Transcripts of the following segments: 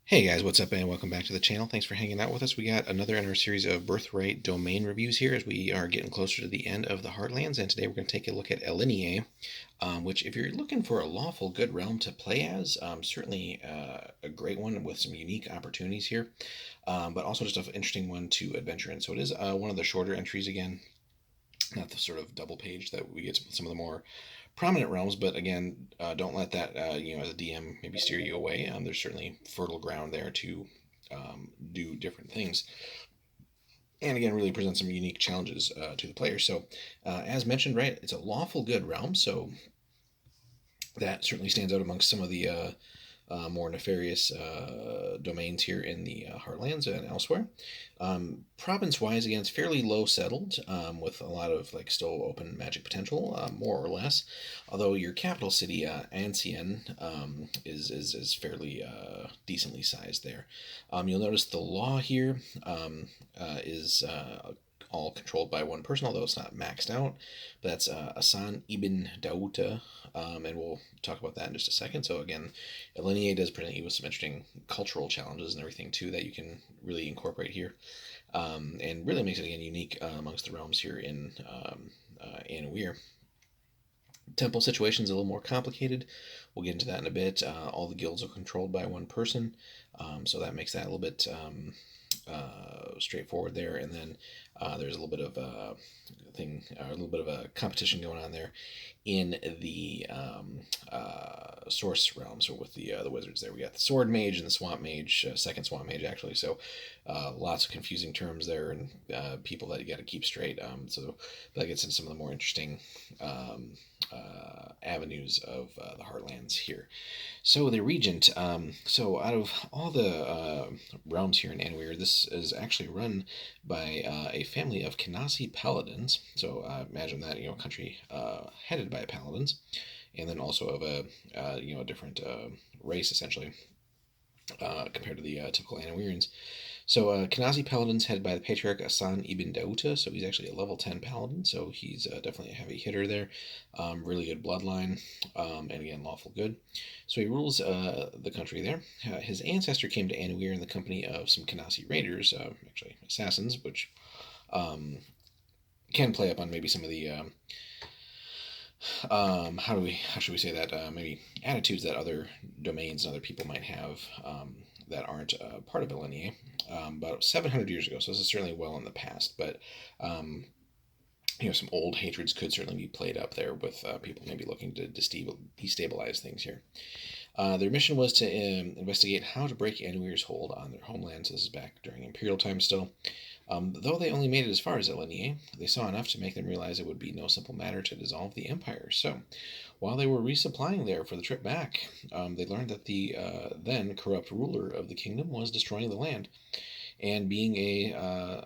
Hey guys, what's up and welcome back to the channel. Thanks for hanging out with us. We got another in our series of Birthright domain reviews here as we are getting closer to the end of the Heartlands, and today we're going to take a look at Elinie, which if you're looking for a lawful good realm to play as, certainly a great one with some unique opportunities here, but also just an interesting one to adventure in. So it is one of the shorter entries again, not the sort of double page that we get some of the more prominent realms, but again, don't let that as a DM maybe steer you away. There's certainly fertile ground there to do different things, and again, really present some unique challenges to the player. So, as mentioned, right, it's a lawful good realm, so that certainly stands out amongst some of the more nefarious domains here in the Heartlands and elsewhere. Province-wise, again, it's fairly low settled, with a lot of still open magic potential, more or less. Although your capital city, Ancien, is fairly decently sized there. You'll notice the law here is all controlled by one person, although it's not maxed out. That's Asan ibn Dauta, and we'll talk about that in just a second. So again, Elinie does present you with some interesting cultural challenges and everything too that you can really incorporate here, and really makes it again unique amongst the realms here in Anawir. Temple situation is a little more complicated. We'll get into that in a bit. All the guilds are controlled by one person, so that makes that a little bit straightforward there. And then there's a little bit of a little bit of a competition going on there in the source realm. So with the wizards there, we got the sword mage and the swamp mage, second swamp mage actually. So lots of confusing terms there and people that you got to keep straight. So that gets into some of the more interesting avenues of the Heartlands here. So the Regent. So out of all the realms here in Anawir, this is actually run by a family of Kenasi paladins. So imagine that, a country headed by paladins, and then also of a a different race essentially compared to the typical Anawirians. So Kenasi paladins headed by the patriarch Asan ibn Dauta. So he's actually a level 10 paladin. So he's definitely a heavy hitter there. Really good bloodline, and again lawful good. So he rules the country there. His ancestor came to Anawir in the company of some Kenasi raiders, actually assassins, which can play up on maybe some of the how should we say that, maybe attitudes that other domains and other people might have that aren't part of Elinie. About 700 years ago, so this is certainly well in the past, but some old hatreds could certainly be played up there with people maybe looking to destabilize things here. Their mission was to investigate how to break Anawir's hold on their homeland. So this is back during Imperial times still. Though they only made it as far as Elinie, they saw enough to make them realize it would be no simple matter to dissolve the empire. So, while they were resupplying there for the trip back, they learned that the then corrupt ruler of the kingdom was destroying the land. And being a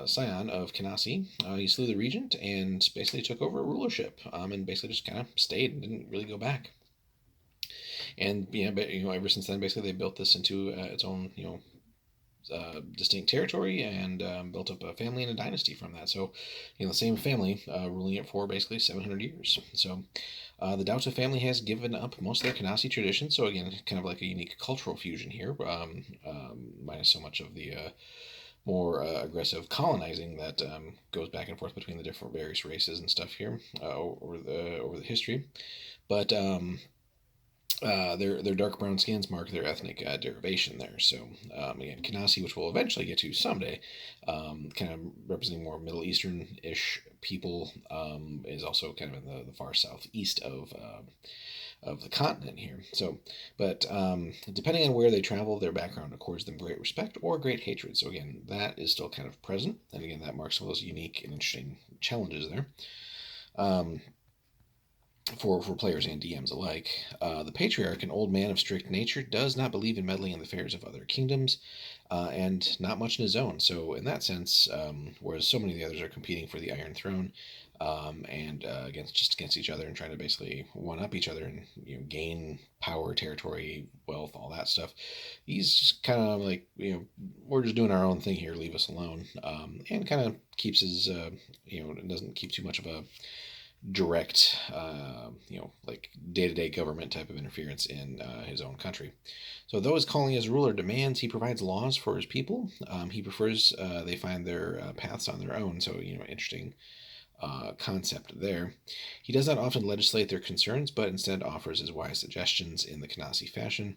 scion of Kenasi, he slew the regent and basically took over rulership, and basically just kind of stayed and didn't really go back. And ever since then, basically they built this into its own distinct territory, and built up a family and a dynasty from that. So, the same family ruling it for basically 700 years. So, the Dauta family has given up most of their Kenasi traditions. So again, kind of like a unique cultural fusion here, minus so much of the more aggressive colonizing that goes back and forth between the different various races and stuff here over the history. But their dark brown skins mark their ethnic derivation there. So again, Kenasi, which we'll eventually get to someday, kind of representing more Middle Eastern-ish people, is also kind of in the far southeast of the continent here. So, but depending on where they travel, their background accords them great respect or great hatred. So again, that is still kind of present, and again, that marks some of those unique and interesting challenges there. For players and DMs alike. The Patriarch, an old man of strict nature, does not believe in meddling in the affairs of other kingdoms, and not much in his own. So in that sense, whereas so many of the others are competing for the Iron Throne, and against each other and trying to basically one-up each other and gain power, territory, wealth, all that stuff, he's just kind of like, we're just doing our own thing here, leave us alone, and kind of keeps his, doesn't keep too much of a direct, like day-to-day government type of interference in his own country. So though his calling as ruler demands he provides laws for his people, he prefers they find their paths on their own. So, interesting concept there. He does not often legislate their concerns, but instead offers his wise suggestions in the Kanasi fashion.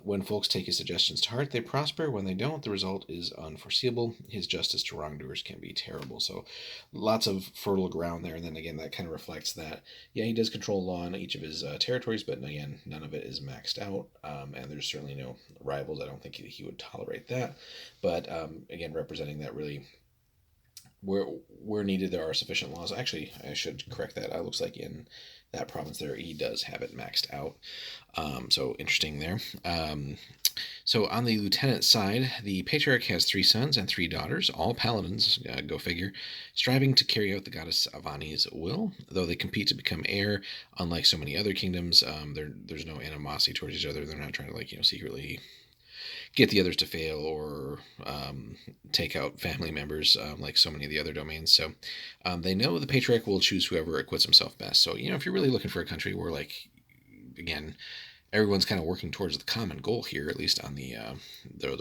When folks take his suggestions to heart, they prosper. When they don't, the result is unforeseeable. His justice to wrongdoers can be terrible. So, lots of fertile ground there. And then again, that kind of reflects that, yeah, he does control law in each of his territories, but again, none of it is maxed out. And there's certainly no rivals. I don't think he would tolerate that. But again, representing that really where needed there are sufficient laws. Actually, I should correct that. It looks like in that province there he does have it maxed out. So interesting there. So on the lieutenant side, the patriarch has 3 sons and 3 daughters, all paladins, go figure, striving to carry out the goddess Avani's will. Though they compete to become heir, unlike so many other kingdoms, there's no animosity towards each other. They're not trying to secretly get the others to fail or take out family members like so many of the other domains. So they know the patriarch will choose whoever acquits himself best. So, if you're really looking for a country where, again, everyone's kind of working towards the common goal here, at least on the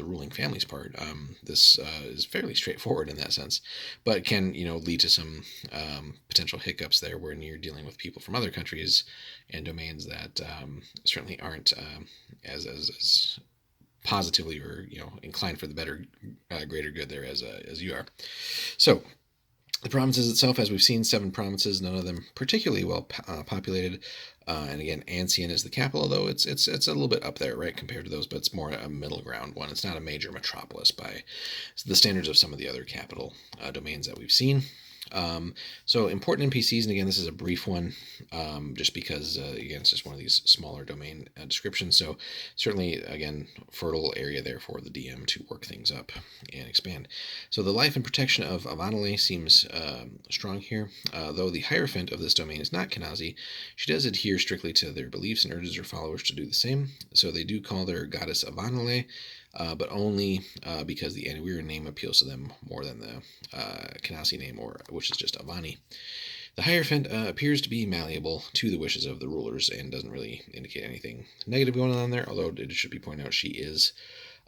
ruling family's part, this is fairly straightforward in that sense, but can lead to some potential hiccups there when you're dealing with people from other countries and domains that certainly aren't as positively or inclined for the better, greater good there as you are. So the provinces itself, as we've seen, 7 provinces, none of them particularly well populated. And again, Ancien is the capital, though it's a little bit up there, right, compared to those, but it's more a middle ground one. It's not a major metropolis by the standards of some of the other capital domains that we've seen. So important NPCs, and again, this is a brief one, just because, again, it's just one of these smaller domain descriptions. So certainly, again, fertile area there for the DM to work things up and expand. So the life and protection of Avanale seems strong here. Though the Hierophant of this domain is not Kanazi, she does adhere strictly to their beliefs and urges her followers to do the same. So they do call their goddess Avanale, but only because the Annuiran name appeals to them more than the Kanasi name, which is just Avani. The Hierophant appears to be malleable to the wishes of the rulers and doesn't really indicate anything negative going on there, although it should be pointed out she is,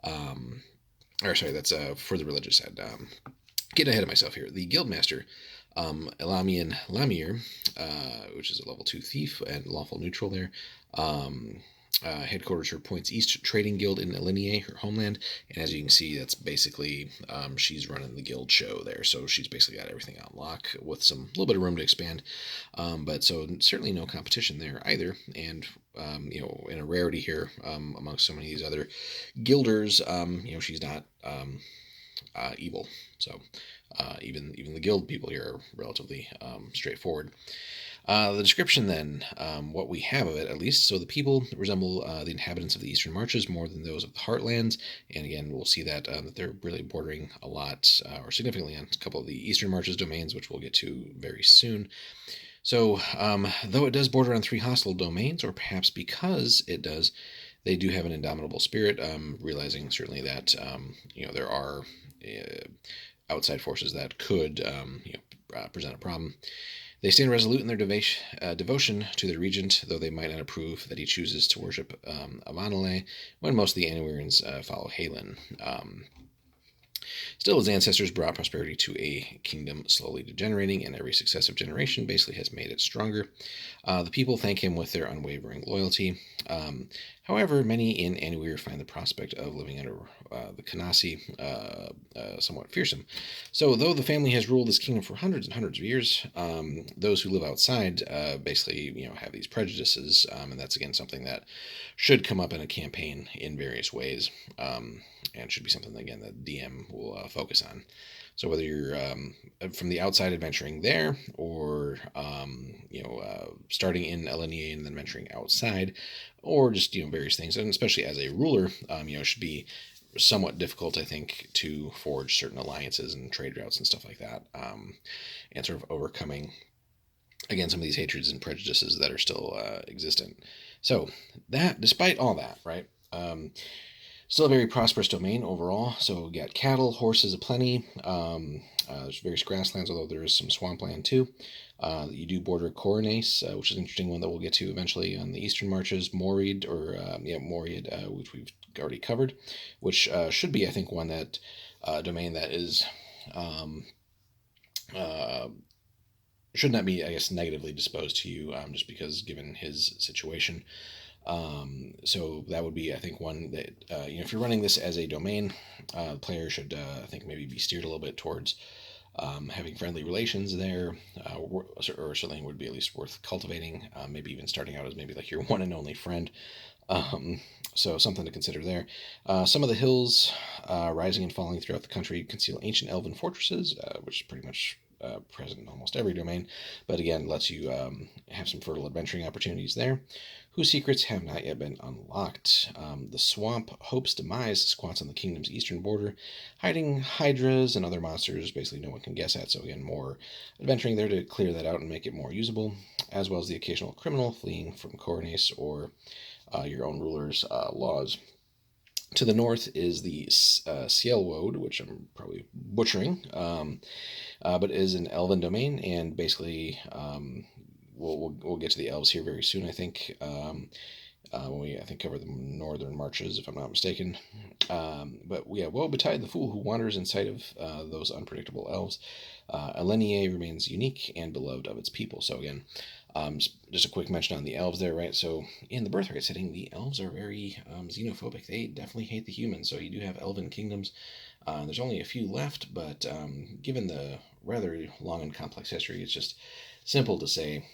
that's for the religious side. Getting ahead of myself here. The Guildmaster, Elamian Lamir, which is a level 2 thief and lawful neutral there, headquarters her Points East Trading Guild in Elinie, her homeland, and as you can see, that's basically she's running the guild show there, so she's basically got everything on lock with some little bit of room to expand, but so certainly no competition there either, and in a rarity here amongst so many of these other guilders, she's not evil, so even the guild people here are relatively straightforward. The description then, what we have of it at least, so the people resemble the inhabitants of the Eastern Marches more than those of the Heartlands, and again we'll see that they're really bordering a lot or significantly on a couple of the Eastern Marches domains, which we'll get to very soon. So though it does border on 3 hostile domains, or perhaps because it does, they do have an indomitable spirit, realizing certainly that there are outside forces that could present a problem. They stand resolute in their devotion to their regent, though they might not approve that he chooses to worship Avanale, when most of the Annuirans follow Halen. Still, his ancestors brought prosperity to a kingdom slowly degenerating, and every successive generation basically has made it stronger. The people thank him with their unwavering loyalty. However, many in Annuir find the prospect of living under the Kanasi somewhat fearsome. So, though the family has ruled this kingdom for hundreds and hundreds of years, those who live outside basically, have these prejudices, and that's again something that should come up in a campaign in various ways, and should be something again that DM will focus on. So whether you're from the outside adventuring there, or starting in Elinie and then venturing outside, or just various things, and especially as a ruler, it should be somewhat difficult, I think, to forge certain alliances and trade routes and stuff like that, and sort of overcoming again some of these hatreds and prejudices that are still existent. So that, despite all that, right? Still a very prosperous domain overall. So we got cattle, horses aplenty. There's various grasslands, although there is some swampland too. You do border Coronace, which is an interesting one that we'll get to eventually on the eastern marches. Morid, Morid, which we've already covered, which should be, I think, one that domain that is um, uh, should not be, I guess, negatively disposed to you, just because given his situation. So that would be, I think, one that if you're running this as a domain, the player should, I think, maybe be steered a little bit towards having friendly relations there, or certainly would be at least worth cultivating. Maybe even starting out as maybe like your one and only friend. Um, so something to consider there. Some of the hills rising and falling throughout the country conceal ancient elven fortresses, which is pretty much present in almost every domain, but again lets you have some fertile adventuring opportunities there, whose secrets have not yet been unlocked. The swamp Hope's Demise squats on the kingdom's eastern border, hiding hydras and other monsters basically no one can guess at, so again more adventuring there to clear that out and make it more usable, as well as the occasional criminal fleeing from Coronace or your own ruler's laws. To the north is the Cielwoad, which I'm probably butchering, but is an elven domain, and basically we'll get to the elves here very soon, I think. When we, I think, cover the northern marches, if I'm not mistaken. But yeah, woe betide the fool who wanders in sight of those unpredictable elves. Elinie remains unique and beloved of its people. So again, just a quick mention on the elves there, right? So in the Birthright setting, the elves are very xenophobic. They definitely hate the humans. So you do have elven kingdoms. There's only a few left, but given the rather long and complex history, it's just simple to say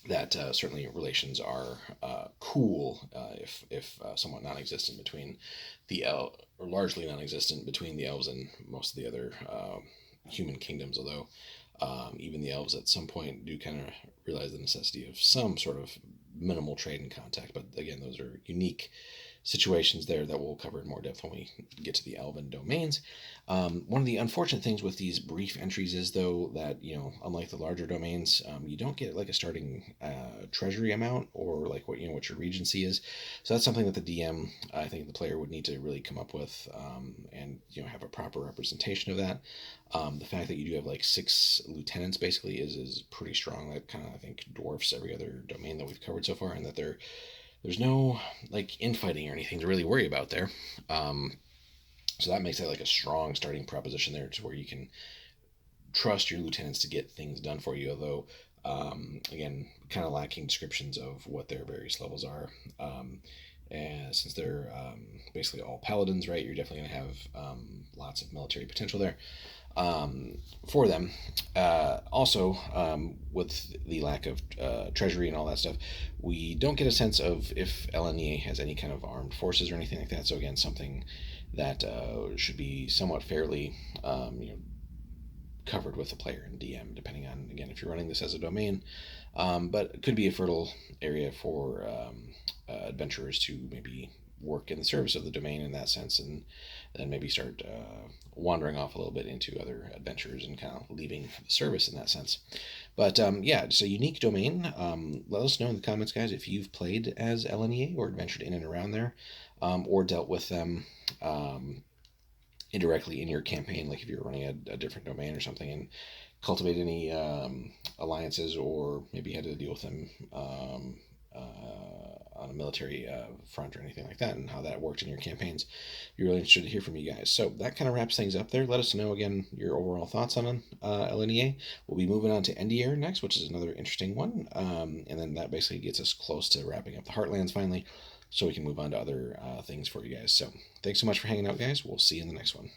that certainly relations are cool if somewhat non-existent between or largely non-existent between the elves and most of the other human kingdoms. Although even the elves at some point do kind of realize the necessity of some sort of minimal trade and contact. But again, those are unique situations there that we'll cover in more depth when we get to the elven domains. One of the unfortunate things with these brief entries is, though, that unlike the larger domains, you don't get like a starting treasury amount or like what your regency is. So that's something that the DM, I think, the player would need to really come up with, and have a proper representation of that. The fact that you do have like 6 lieutenants basically is pretty strong. That kind of, I think, dwarfs every other domain that we've covered so far, and that there's no like infighting or anything to really worry about there. So that makes that like a strong starting proposition there, to where you can trust your lieutenants to get things done for you. Although, again, kind of lacking descriptions of what their various levels are. And since they're basically all paladins, right, you're definitely going to have lots of military potential there for them. Also, with the lack of treasury and all that stuff, we don't get a sense of if Elinie has any kind of armed forces or anything like that. So again, something that should be somewhat fairly covered with the player and DM, depending on, again, if you're running this as a domain. But it could be a fertile area for adventurers to maybe work in the service of the domain in that sense, and then maybe start wandering off a little bit into other adventures and kind of leaving the service in that sense. But yeah, it's a unique domain. Let us know in the comments, guys, if you've played as Elinie or adventured in and around there, or dealt with them indirectly in your campaign, like if you're running a different domain or something, and cultivate any alliances, or maybe had to deal with them on a military front or anything like that, and how that worked in your campaigns. Be really interested to hear from you guys. So that kind of wraps things up there. Let us know again your overall thoughts on Elinie. We'll be moving on to Endier next, which is another interesting one, and then that basically gets us close to wrapping up the Heartlands finally, so we can move on to other things for you guys. So thanks so much for hanging out, guys. We'll see you in the next one.